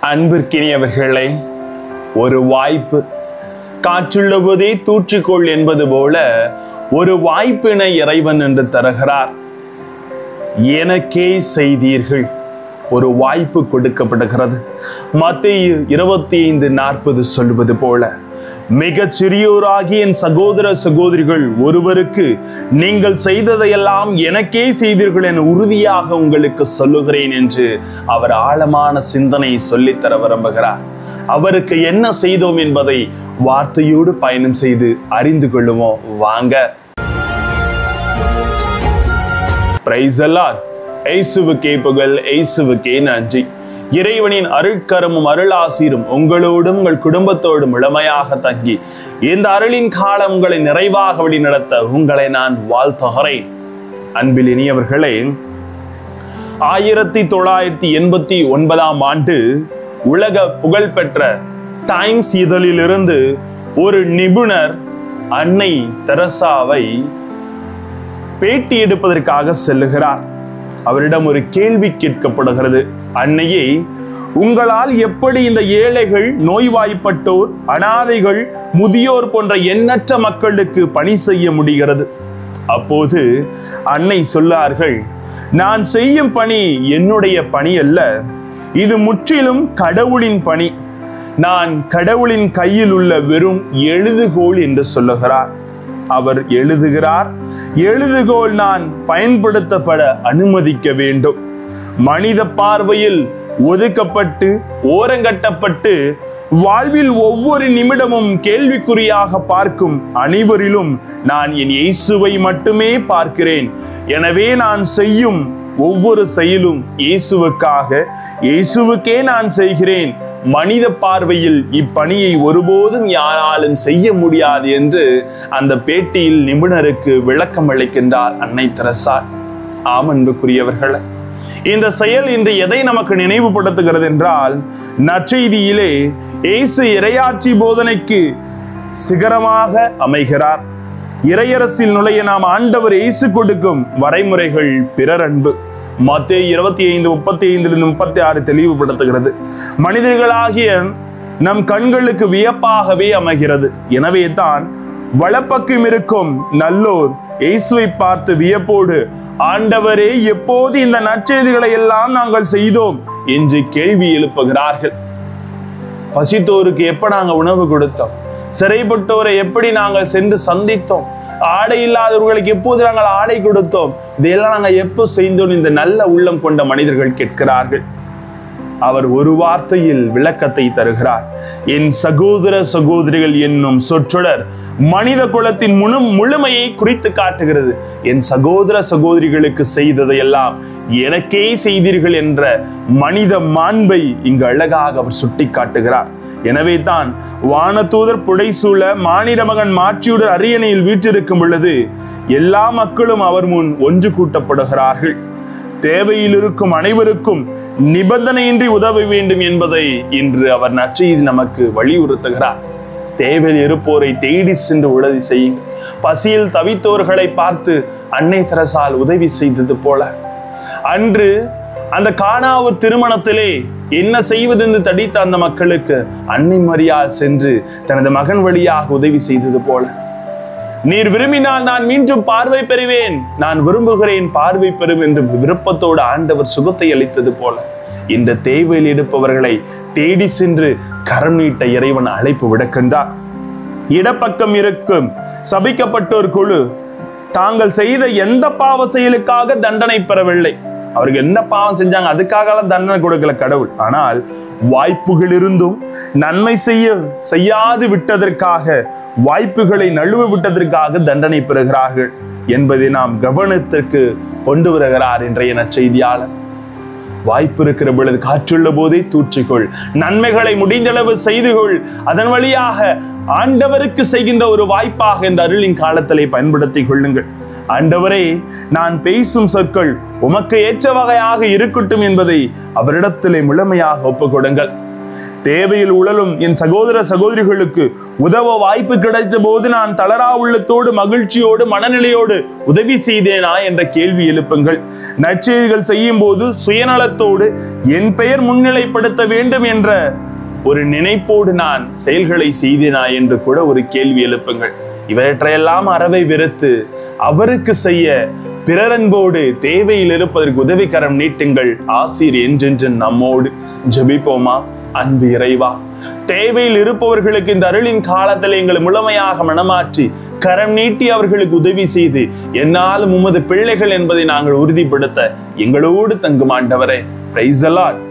அன்பிற்கினியவர்களே, ஒரு வாய்ப்பு. காற்றுள்ள போதே தூற்றிக்கொள் என்பது போல ஒரு வாய்ப்பினை இறைவன் என்று தருகிறார். எனக்கே செய்தீர்கள். ஒரு வாய்ப்பு கொடுக்கப்படுகிறது. மத்தேயு 25:40 சொல்வது போல, மிகச் சிறியோராகிய என் சகோதர சகோதரிகள் ஒருவருக்கு நீங்கள் செய்ததையெல்லாம் எனக்கே செய்தீர்கள் என உறுதியாக உங்களுக்கு சொல்லுகிறேன் என்று அவர் ஆழமான சிந்தனை சொல்லித்தர விரும்புகிறார். அவருக்கு என்ன செய்தோம் என்பதை வார்த்தையோடு பயணம் செய்து அறிந்து கொள்ளுவோம். வாங்க. Praise the Lord. இயேசுவுக்கே புகழ், இயேசுவுக்கே நன்றி. இறைவனின் அருட்கரமும் அருளாசீரும் உங்களோடும் உங்கள் குடும்பத்தோடும் இளமையாக தங்கி இந்த அருளின் காலம் உங்களை நிறைவாக வழி நடத்த உங்களை நான் வாழ்த்துகிறேன். அன்பில் இனியவர்களே, 1989 ஆண்டு உலக புகழ்பெற்ற டைம்ஸ் இதழிலிருந்து ஒரு நிபுணர் அன்னை தெரசாவை பேட்டி எடுப்பதற்காக செல்லுகிறார். அவரிடம் ஒரு கேள்வி கேட்கப்படுகிறது. அன்னையே, உங்களால் எப்படி இந்த ஏழைகள், நோய்வாய்ப்பட்டோர், அனாதைகள், முதியோர் போன்ற எண்ணற்ற மக்களுக்கு பணி செய்ய முடிகிறது? அப்போது அன்னை சொன்னார்கள், நான் செய்யும் பணி என்னுடைய பணி அல்ல, இது முற்றிலும் கடவுளின் பணி. நான் கடவுளின் கையில் உள்ள வெறும் எழுதுகோல் என்று சொல்லுகிறார். அவர் எழுதுகிறார், எழுதுகோல் நான் பயன்படுத்தப்பட அனுமதிக்க வேண்டும். மனித பார்வையில் ஒதுக்கப்பட்டு ஓரங்கட்டப்பட்டு வாழ்வில் ஒவ்வொரு நிமிடமும் கேள்விக்குறியாக பார்க்கும் அனைவரிலும் நான் என் இயேசுவை மட்டுமே பார்க்கிறேன். எனவே நான் செய்யும் ஒவ்வொரு செயலும் இயேசுவுக்காக, இயேசுவுக்கே நான் செய்கிறேன். மனித பார்வையில் இப்பணியை ஒருபோதும் யாராலும் செய்ய முடியாது என்று அந்த பேட்டியில் நிபுணருக்கு விளக்கம் அளிக்கின்றார் அன்னை தெரசா. அன்புக்குரியவர்களே, இந்த செயல் இன்று எதை நமக்கு நினைவுபடுத்துகிறது என்றால், நற்செய்தியிலே இயேசு இறையாட்சி போதனைக்கு சிகரமாக அமைகிறார். இறையரசில் நுழைய நாம் ஆண்டவர் இயேசு கொடுக்கும் வரைமுறைகள் பிறர் அன்பு. மத்தேயு 25:35-36 தெளிவுபடுத்துகிறது. மனிதர்களாகிய நம் கண்களுக்கு வியப்பாகவே அமைகிறது. எனவே தான் வலப்பக்கம் இருக்கும் நல்லோர் இயேசுவை பார்த்து வியப்போடு, ஆண்டவரே, எப்போது இந்த நற்செய்திகளை எல்லாம் நாங்கள் செய்தோம் என்று கேள்வி எழுப்புகிறார்கள். பசித்தோருக்கு எப்ப நாங்க உணவு கொடுத்தோம்? சிறைப்பட்டோரை எப்படி நாங்கள் சென்று சந்தித்தோம்? ஆடை இல்லாதவர்களுக்கு எப்போது நாங்கள் ஆடை கொடுத்தோம்? இதையெல்லாம் நாங்கள் எப்போ செய்தோம்? இந்த நல்ல உள்ளம் கொண்ட மனிதர்கள் கேட்கிறார்கள். அவர் ஒரு வார்த்தையில் விளக்கத்தை தருகிறார். என் சகோதர சகோதரிகள் என்னும் சொற்றொடர் மனித குலத்தின் முழுமையை குறித்து காட்டுகிறது. என் சகோதர சகோதரிகளுக்கு செய்ததையெல்லாம் எனக்கே செய்தீர்கள் என்ற மனித மாண்பை இங்கு அழகாக அவர் சுட்டி காட்டுகிறார். எனவே தான் வானதூதர் புடைசூழ மானிட மகன் மாட்சியுடன் அரியணையில் வீற்றிருக்கும் பொழுது எல்லா மக்களும் அவர் முன் ஒன்று கூட்டப்படுகிறார்கள். தேவையில் இருக்கும் அனைவருக்கும் நிபந்தனையின்றி உதவ வேண்டும் என்பதை இன்று அவர் நற்செய்தி நமக்கு வலியுறுத்துகிறார். தேவையில் இருப்போரை தேடி சென்று உதவி செய்யுங்கள். பசியில் தவித்தோர்களை பார்த்து அன்னை தெரசால் உதவி செய்தது போல, அன்று அந்த கானாவூர் திருமணத்திலே என்ன செய்வது என்று தடித்த அந்த மக்களுக்கு அன்னை மரியாள் சென்று தனது மகன் வழியாக உதவி செய்தது போல, நீர் விரும்பினால் நான் மீண்டும் பார்வை பெறுவேன், நான் விரும்புகிறேன் பார்வை பெறும் என்று விருப்பத்தோடு ஆண்டவர் சுகத்தை அளித்தது போல, இந்த தேவையில் எடுப்பவர்களை தேடி சென்று கரம் நீட்ட இறைவன் அழைப்பு விடுக்கின்றார். இடப்பக்கம் இருக்கும் சபிக்கப்பட்டோர் குழு தாங்கள் செய்த எந்த பாவ செயலுக்காக தண்டனை பெறவில்லை. அவருக்கு என்ன பாவம் செஞ்சாங்க அதுக்காக தண்டனை கொடுக்கல கடவுள். ஆனால் வாய்ப்புகள் இருந்தும் நன்மை செய்யாது விட்டதற்காக, வாய்ப்புகளை நழுவ விட்டதற்காக தண்டனை பெறுகிறார்கள் என்பதை நாம் கவனத்திற்கு கொண்டு வருகிறார் இன்றைய நற்செய்தியாளர். வாய்ப்பு இருக்கிற பொழுது காற்றுள்ள போதே தூற்றிக்கொள், நன்மைகளை முடிந்தளவு செய்து கொள். அதன் வழியாக ஆண்டவருக்கு செய்கின்ற ஒரு வாய்ப்பாக இந்த அருளின் காலத்திலே பயன்படுத்திக் கொள்ளுங்கள். ஆண்டவரே, நான் பேசும் சொற்கள் உமக்கு ஏற்ற வகையாக இருக்கட்டும் என்பதை அவரிடத்திலே முழுமையாக ஒப்புக்கொடுங்கள். தேவையில் உழலும் என் சகோதர சகோதரிகளுக்கு உதவ வாய்ப்பு கிடைத்த போது நான் தளரா உள்ளத்தோடு மகிழ்ச்சியோடு மனநிலையோடு உதவி செய்தேனா என்ற கேள்வி எழுப்புங்கள். நற்செய்திகள் செய்யும் போது சுயநலத்தோடு என் பெயர் முன்னிலைப்படுத்த வேண்டும் என்ற ஒரு நினைப்போடு நான் செயல்களை செய்தேனா என்று கூட ஒரு கேள்வி எழுப்புங்கள். இவற்றையெல்லாம் அறவை வெறுத்து அவருக்கு செய்ய பிறரன்போடு தேவையில் இருப்பதற்கு உதவிக்கரம் நீட்டுங்கள். ஆசீர் என்றென்று நம்மோடு. ஜெபிப்போமா. அன்பு இறைவா, தேவையில் இருப்பவர்களுக்கு இந்த அருளின் காலத்தில் எங்களை முழுமையாக மனமாற்றி கரம் நீட்டி அவர்களுக்கு உதவி செய்து என்னாலும் உமது பிள்ளைகள் என்பதை நாங்கள் உறுதிப்படுத்த எங்களோடு தங்கும் ஆண்டவரே. Praise the Lord.